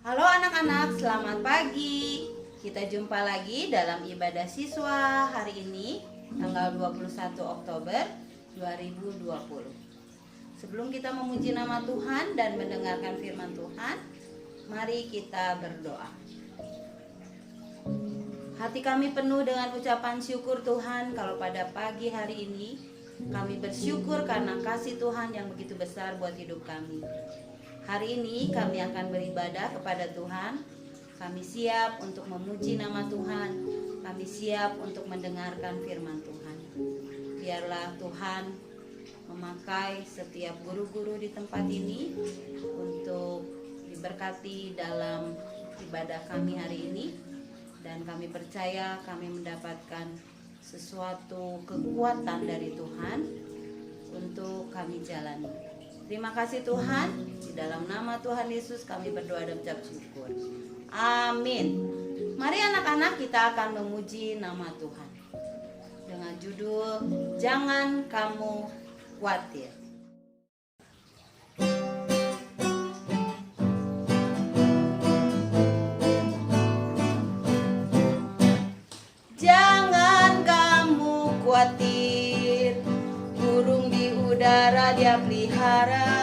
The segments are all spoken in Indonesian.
Halo anak-anak, selamat pagi. Kita jumpa lagi dalam ibadah siswa hari ini, tanggal 21 Oktober 2020. Sebelum kita memuji nama Tuhan dan mendengarkan firman Tuhan, mari kita berdoa. Hati kami penuh dengan ucapan syukur Tuhan kalau pada pagi hari ini kami bersyukur karena kasih Tuhan yang begitu besar buat hidup kami. Hari ini kami akan beribadah kepada Tuhan. Kami siap untuk memuji nama Tuhan. Kami siap untuk mendengarkan firman Tuhan. Biarlah Tuhan memakai setiap guru-guru di tempat ini untuk diberkati dalam ibadah kami hari ini. Dan kami percaya kami mendapatkan sesuatu kekuatan dari Tuhan untuk kami jalani. Terima kasih Tuhan, di dalam nama Tuhan Yesus kami berdoa dan ucap syukur. Amin. Mari anak-anak kita akan memuji nama Tuhan dengan judul Jangan Kamu Khawatir. Jangan kamu khawatir, burung di udara dia pelihara.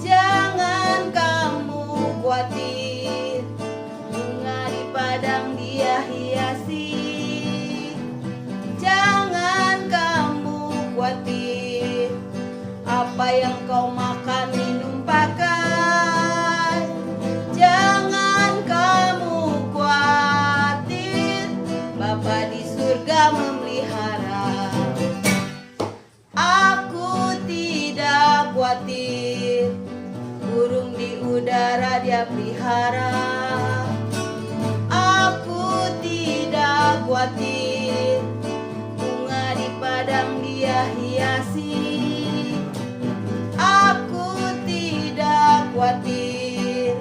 Jangan kamu khawatir, bunga di padang dia hiasi. Jangan kamu khawatir, apa yang kau makan minum pakai. Jangan kamu khawatir, Bapa di surga memelihara. Aku tidak khawatir, burung di udara dia pelihara. Aku tidak khawatir, bunga di padang dia hiasi. Aku tidak khawatir,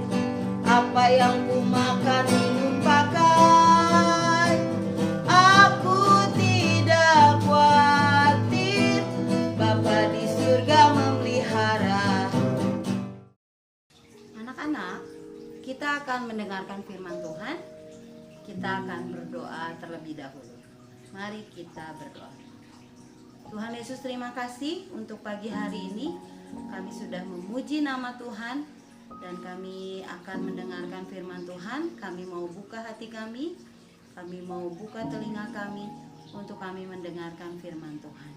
apa yang ku makan minum pakai. Aku tidak khawatir, Bapa di surga memelihara. Anak-anak, kita akan mendengarkan firman Tuhan. Kita akan berdoa terlebih dahulu. Mari kita berdoa. Tuhan Yesus, terima kasih untuk pagi hari ini. Kami sudah memuji nama Tuhan dan kami akan mendengarkan firman Tuhan. Kami mau buka hati kami mau buka telinga kami untuk kami mendengarkan firman Tuhan.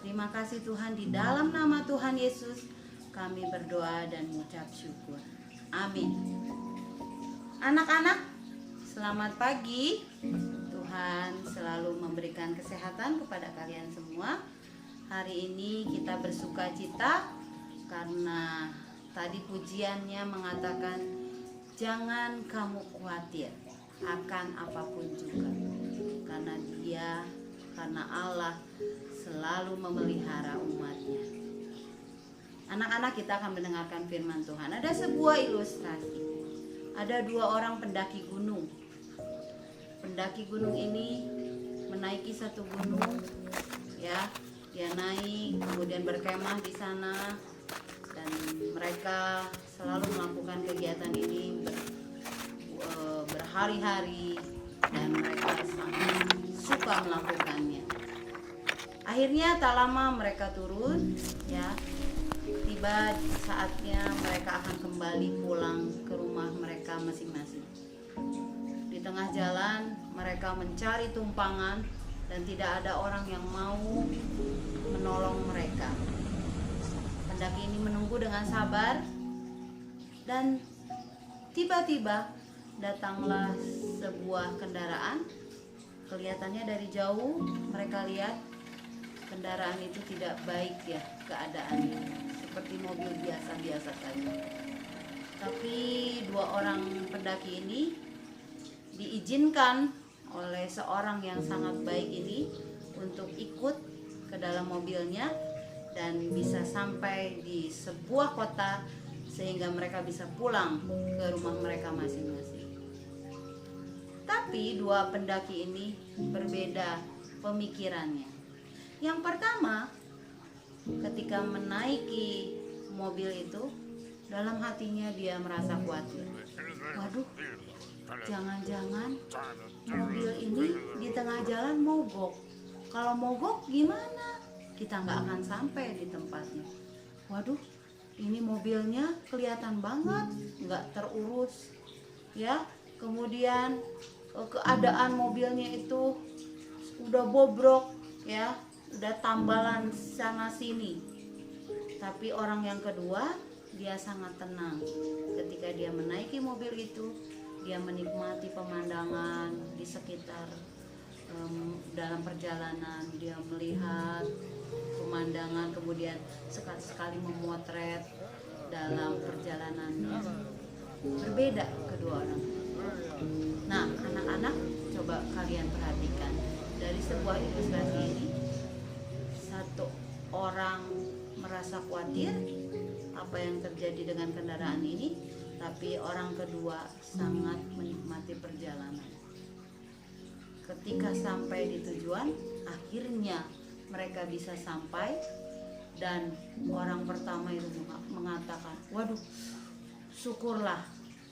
Terima kasih Tuhan, di dalam nama Tuhan Yesus kami berdoa dan mengucap syukur. Amin. Anak-anak, selamat pagi. Tuhan selalu memberikan kesehatan kepada kalian semua. Hari ini kita bersuka cita karena tadi pujiannya mengatakan jangan kamu khawatir akan apapun juga, karena Allah selalu memelihara umatnya. Anak-anak, kita akan mendengarkan firman Tuhan. Ada sebuah ilustrasi. Ada dua orang pendaki gunung. Pendaki gunung ini menaiki satu gunung, ya. Dia naik, kemudian berkemah di sana, dan mereka selalu melakukan kegiatan ini berhari-hari, dan mereka sangat suka melakukannya. Akhirnya tak lama mereka turun, ya. Tiba saatnya mereka akan kembali pulang ke rumah mereka masing-masing. Di tengah jalan mereka mencari tumpangan dan tidak ada orang yang mau menolong mereka. Pendaki ini menunggu dengan sabar dan tiba-tiba datanglah sebuah kendaraan. Kelihatannya dari jauh mereka lihat kendaraan itu tidak baik, ya, keadaannya seperti mobil biasa-biasa saja. Tapi dua orang pendaki ini diizinkan oleh seorang yang sangat baik ini untuk ikut ke dalam mobilnya dan bisa sampai di sebuah kota sehingga mereka bisa pulang ke rumah mereka masing-masing. Tapi dua pendaki ini berbeda pemikirannya. Yang pertama, ketika menaiki mobil itu, Dalam hatinya dia merasa khawatir. Waduh, jangan-jangan mobil ini di tengah jalan mogok. Kalau mogok gimana? Kita nggak akan sampai di tempatnya. Waduh, ini mobilnya kelihatan banget nggak terurus, ya. Kemudian keadaan mobilnya itu udah bobrok, ya, udah tambalan sana sini. Tapi orang yang kedua, dia sangat tenang. Ketika dia menaiki mobil itu, dia menikmati pemandangan di sekitar. Dalam perjalanan dia melihat pemandangan, kemudian sekali-sekali memotret dalam perjalanannya. Berbeda kedua orang. Nah, anak-anak, coba kalian perhatikan dari sebuah ilustrasi ini, satu orang merasa khawatir apa yang terjadi dengan kendaraan ini, tapi orang kedua sangat menikmati perjalanan. Ketika sampai di tujuan, akhirnya mereka bisa sampai, dan orang pertama itu mengatakan, waduh, syukurlah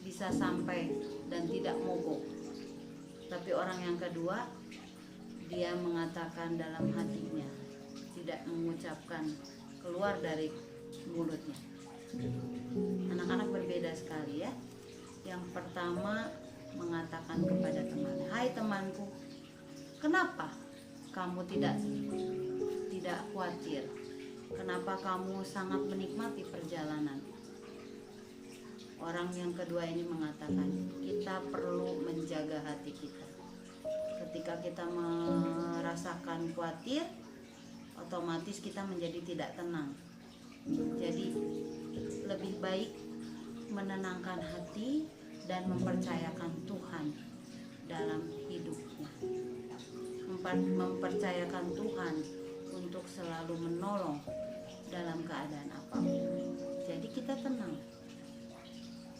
bisa sampai dan tidak mogok. Tapi orang yang kedua, dia mengatakan dalam hatinya, tidak mengucapkan keluar dari mulutnya. Anak-anak berbeda sekali, ya. Yang pertama mengatakan kepada teman, hai temanku, kenapa kamu tidak khawatir? Kenapa kamu sangat menikmati perjalanan? Orang yang kedua ini mengatakan, kita perlu menjaga hati kita. Ketika kita merasakan khawatir, otomatis kita menjadi tidak tenang. Jadi lebih baik menenangkan hati dan mempercayakan Tuhan dalam hidupnya. Mempercayakan Tuhan untuk selalu menolong dalam keadaan apapun. Jadi kita tenang.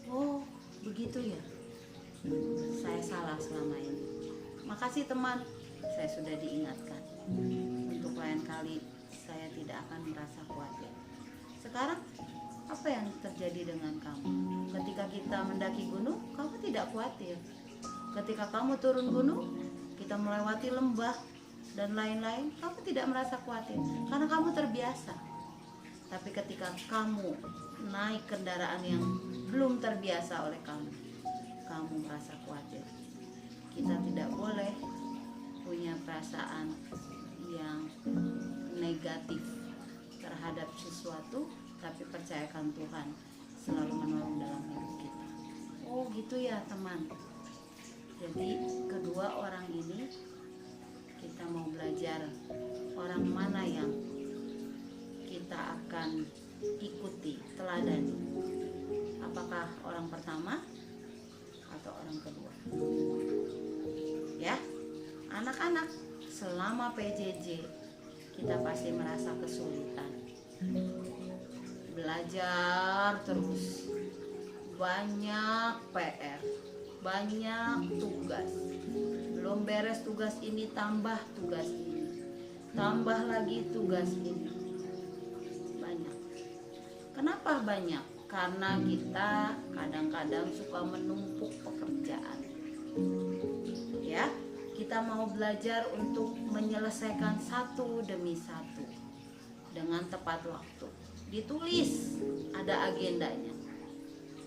Oh, begitu ya. Saya salah selama ini. Makasih teman, saya sudah diingatkan. Untuk lain kali saya tidak akan merasa khawatir. Sekarang apa yang terjadi dengan kamu? Ketika kita mendaki gunung, kamu tidak khawatir. Ketika kamu turun gunung, kita melewati lembah dan lain-lain, kamu tidak merasa khawatir karena kamu terbiasa. Tapi ketika kamu naik kendaraan yang belum terbiasa oleh kamu merasa khawatir. Kita tidak boleh punya perasaan yang negatif terhadap sesuatu, tapi percayakan Tuhan selalu menolong dalam hidup kita. Oh gitu ya teman. Jadi kedua orang ini kita mau belajar orang mana yang kita akan ikuti, teladani. Apakah orang pertama atau orang kedua? Ya, anak-anak, selama PJJ kita pasti merasa kesulitan. Belajar terus, banyak PR, banyak tugas. Belum beres tugas ini, tambah tugas ini, tambah lagi tugas ini. Banyak. Kenapa banyak? Karena kita kadang-kadang suka menumpuk pekerjaan. Ya, kita mau belajar untuk menyelesaikan satu demi satu dengan tepat waktu. Ditulis, ada agendanya.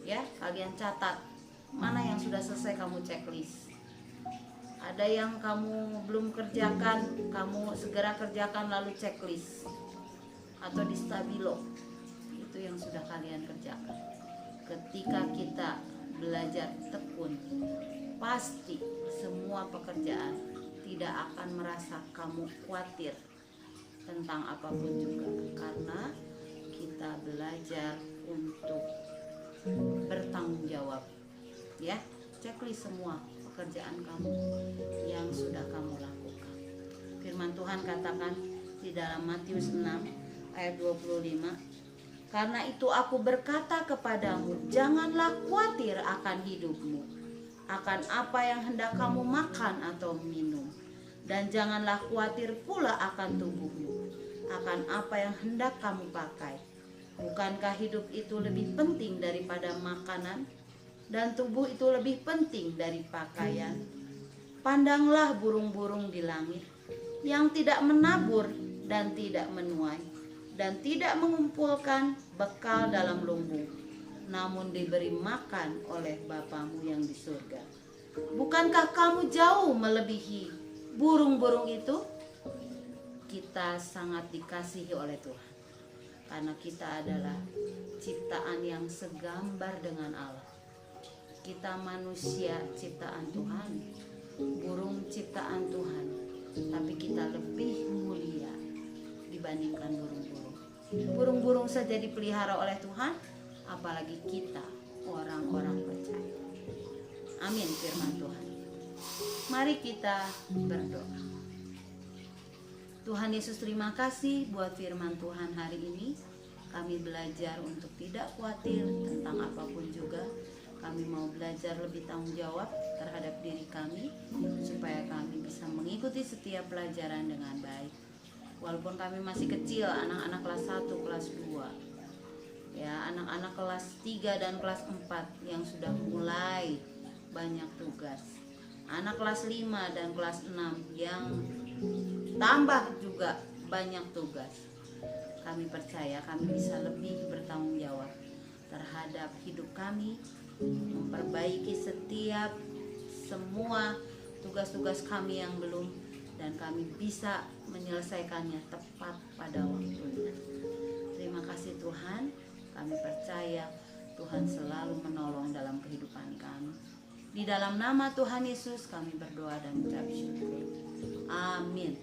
Ya, kalian catat mana yang sudah selesai, kamu checklist. Ada yang kamu belum kerjakan, kamu segera kerjakan lalu checklist. Atau di stabilo, itu yang sudah kalian kerjakan. Ketika kita belajar tekun, pasti semua pekerjaan tidak akan merasa kamu khawatir tentang apapun juga, karena kita belajar untuk bertanggung jawab. Ya, checklist semua pekerjaan kamu yang sudah kamu lakukan. Firman Tuhan katakan di dalam Matius 6 ayat 25, karena itu aku berkata kepadamu, janganlah khawatir akan hidupmu, akan apa yang hendak kamu makan atau minum, dan janganlah khawatir pula akan tubuhmu, akan apa yang hendak kamu pakai. Bukankah hidup itu lebih penting daripada makanan, dan tubuh itu lebih penting dari pakaian? Pandanglah burung-burung di langit, yang tidak menabur dan tidak menuai, dan tidak mengumpulkan bekal dalam lumbung, namun diberi makan oleh Bapamu yang di surga. Bukankah kamu jauh melebihi burung-burung itu? Kita sangat dikasihi oleh Tuhan, karena kita adalah ciptaan yang segambar dengan Allah. Kita manusia ciptaan Tuhan, burung ciptaan Tuhan, tapi kita lebih mulia dibandingkan burung-burung. Burung-burung saja dipelihara oleh Tuhan, apalagi kita orang-orang percaya. Amin firman Tuhan. Mari kita berdoa. Tuhan Yesus, terima kasih buat firman Tuhan hari ini. Kami belajar untuk tidak khawatir tentang apapun juga. Kami mau belajar lebih tanggung jawab terhadap diri kami, supaya kami bisa mengikuti setiap pelajaran dengan baik. Walaupun kami masih kecil, anak-anak kelas 1, kelas 2, ya, anak-anak kelas 3 dan kelas 4 yang sudah mulai banyak tugas. Anak kelas 5 dan kelas 6 yang tambah juga banyak tugas. Kami percaya kami bisa lebih bertanggung jawab terhadap hidup kami, memperbaiki semua tugas-tugas kami yang belum, dan kami bisa menyelesaikannya tepat pada waktunya. Terima kasih Tuhan, kami percaya Tuhan selalu menolong dalam kehidupan kami. Di dalam nama Tuhan Yesus kami berdoa dan ucap syukur. Amin.